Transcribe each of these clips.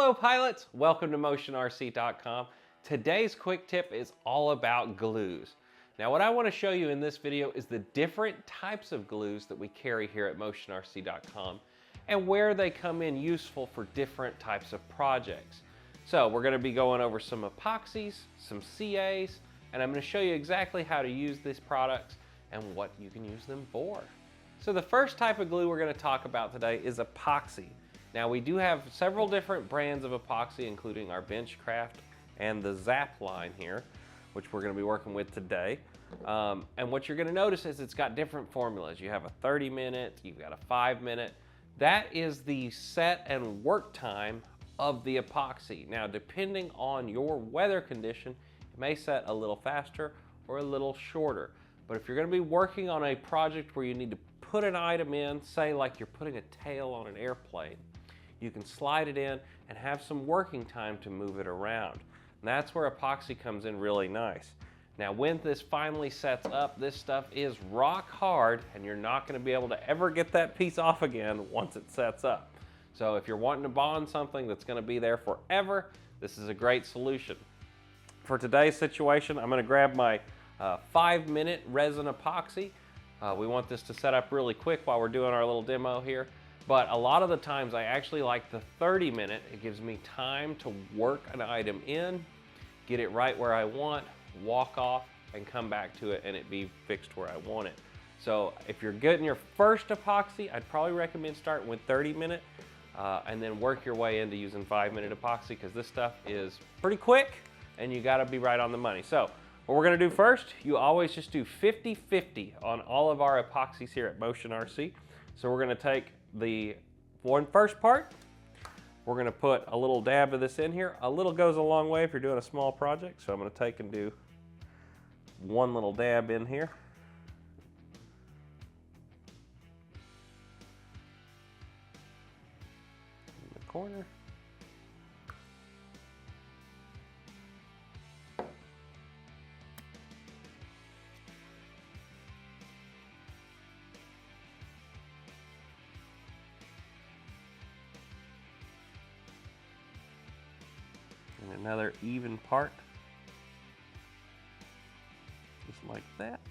Hello pilots, welcome to motionrc.com. Today's quick tip is all about glues. Now what I want to show you in this video is the different types of glues that we carry here at motionrc.com and where they come in useful for different types of projects. So we're going to be going over some epoxies, some CAs, and I'm going to show you exactly how to use these products and what you can use them for. So the first type of glue we're going to talk about today is epoxy. Now we do have several different brands of epoxy, including our Benchcraft and the Zap line here, which we're going to be working with today. And what you're going to notice is it's got different formulas. You have a 30-minute, you've got a 5-minute. That is the set and work time of the epoxy. Now depending on your weather condition, it may set a little faster or a little shorter. But if you're going to be working on a project where you need to put an item in, say like you're putting a tail on an airplane, you can slide it in and have some working time to move it around. And that's where epoxy comes in really nice. Now when this finally sets up, this stuff is rock hard and you're not going to be able to ever get that piece off again once it sets up. So if you're wanting to bond something that's going to be there forever, this is a great solution. For today's situation, I'm going to grab my 5-minute resin epoxy. We want this to set up really quick while we're doing our little demo here. But a lot of the times I actually like the 30-minute. It gives me time to work an item in, get it right where I want, walk off, and come back to it and it be fixed where I want it. So if you're getting your first epoxy, I'd probably recommend starting with 30-minute and then work your way into using 5-minute epoxy, because this stuff is pretty quick and you gotta be right on the money. So what we're gonna do first, you always just do 50-50 on all of our epoxies here at Motion RC. So we're gonna take the first part, we're going to put a little dab of this in here. A little goes a long way if you're doing a small project, so I'm going to take and do one little dab in here. In the corner. And another even part, just like that.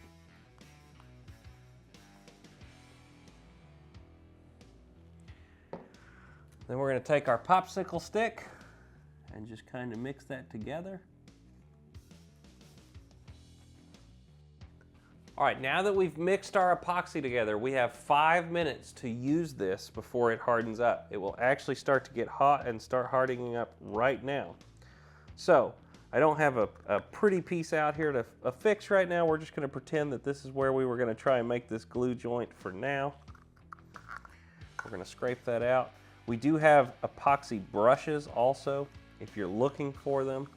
Then we're going to take our popsicle stick and just kind of mix that together. All right, now that we've mixed our epoxy together, we have 5 minutes to use this before it hardens up. It will actually start to get hot and start hardening up right now. So I don't have a pretty piece out here to affix right now. We're just going to pretend that this is where we were going to try and make this glue joint for now. We're going to scrape that out. We do have epoxy brushes also, if you're looking for them,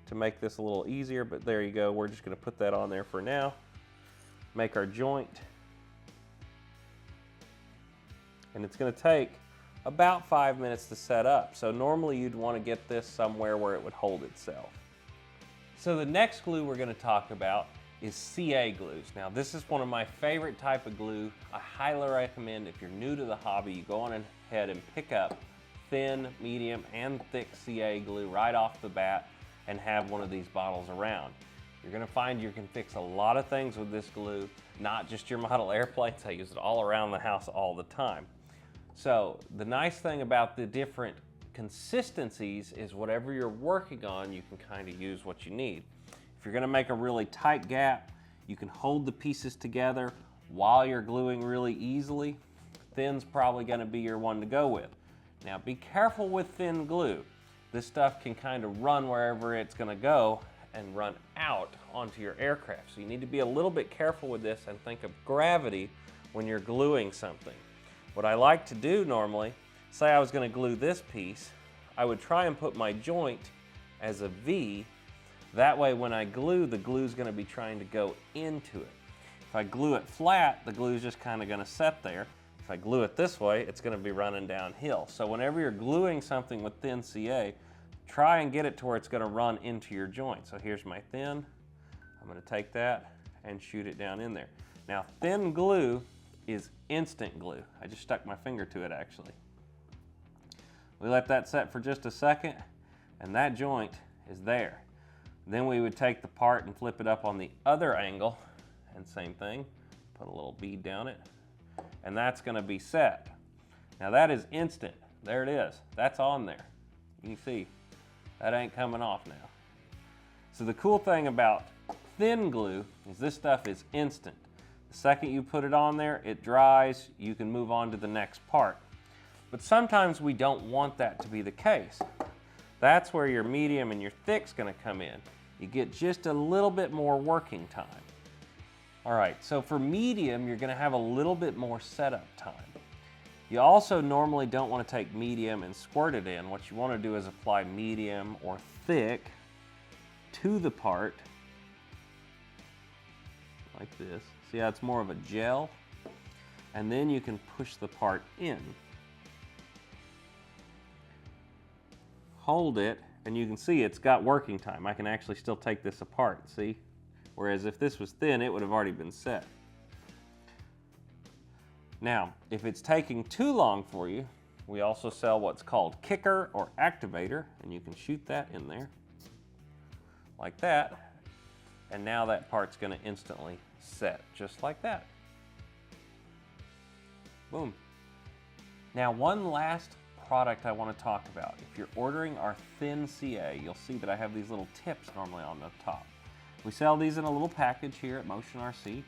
to make this a little easier, but there you go. We're just going to put that on there for now. Make our joint. And it's going to take about 5 minutes to set up. So normally you'd want to get this somewhere where it would hold itself. So the next glue we're going to talk about is CA glues. Now this is one of my favorite type of glue. I highly recommend, if you're new to the hobby, you go on ahead and pick up thin, medium, and thick CA glue right off the bat and have one of these bottles around. You're going to find you can fix a lot of things with this glue, not just your model airplanes. I use it all around the house all the time. So the nice thing about the different consistencies is whatever you're working on, you can kind of use what you need. If you're going to make a really tight gap, you can hold the pieces together while you're gluing really easily. Thin's probably going to be your one to go with. Now be careful with thin glue. This stuff can kind of run wherever it's going to go and run out onto your aircraft. So you need to be a little bit careful with this and think of gravity when you're gluing something. What I like to do normally, say I was going to glue this piece, I would try and put my joint as a V. That way when I glue, the glue is going to be trying to go into it. If I glue it flat, the glue is just kind of going to set there. If I glue it this way, it's going to be running downhill. So whenever you're gluing something with thin CA, try and get it to where it's going to run into your joint. So here's my thin. I'm going to take that and shoot it down in there. Now, thin glue is instant glue. I just stuck my finger to it actually. We let that set for just a second, and that joint is there. Then we would take the part and flip it up on the other angle, and same thing, put a little bead down it, and that's gonna be set. Now that is instant. There it is. That's on there. You can see, that ain't coming off now. So the cool thing about thin glue is this stuff is instant. The second you put it on there, it dries, you can move on to the next part. But sometimes we don't want that to be the case. That's where your medium and your thick's gonna come in. You get just a little bit more working time. All right, so for medium, you're gonna have a little bit more setup time. You also normally don't want to take medium and squirt it in. What you want to do is apply medium or thick to the part, like this. See how it's more of a gel? And then you can push the part in. Hold it, and you can see it's got working time. I can actually still take this apart, see? Whereas if this was thin, it would have already been set. Now, if it's taking too long for you, we also sell what's called kicker or activator, and you can shoot that in there, like that, and now that part's gonna instantly set, just like that. Boom. Now, one last product I wanna talk about. If you're ordering our thin CA, you'll see that I have these little tips normally on the top. We sell these in a little package here at Motion RC.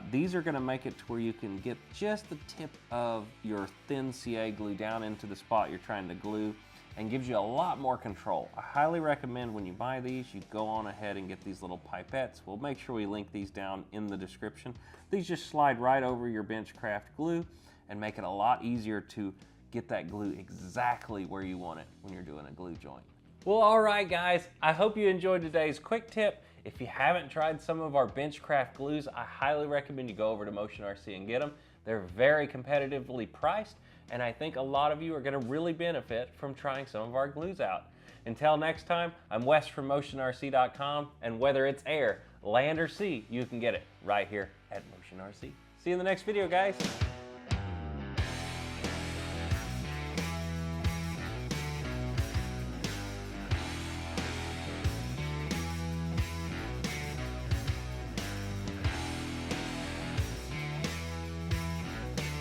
These are gonna make it to where you can get just the tip of your thin CA glue down into the spot you're trying to glue, and gives you a lot more control. I highly recommend when you buy these, you go on ahead and get these little pipettes. We'll make sure we link these down in the description. These just slide right over your Benchcraft glue and make it a lot easier to get that glue exactly where you want it when you're doing a glue joint. Well, all right, guys, I hope you enjoyed today's quick tip. If you haven't tried some of our Benchcraft glues, I highly recommend you go over to Motion RC and get them. They're very competitively priced, and I think a lot of you are gonna really benefit from trying some of our glues out. Until next time, I'm Wes from MotionRC.com, and whether it's air, land, or sea, you can get it right here at Motion RC. See you in the next video, guys.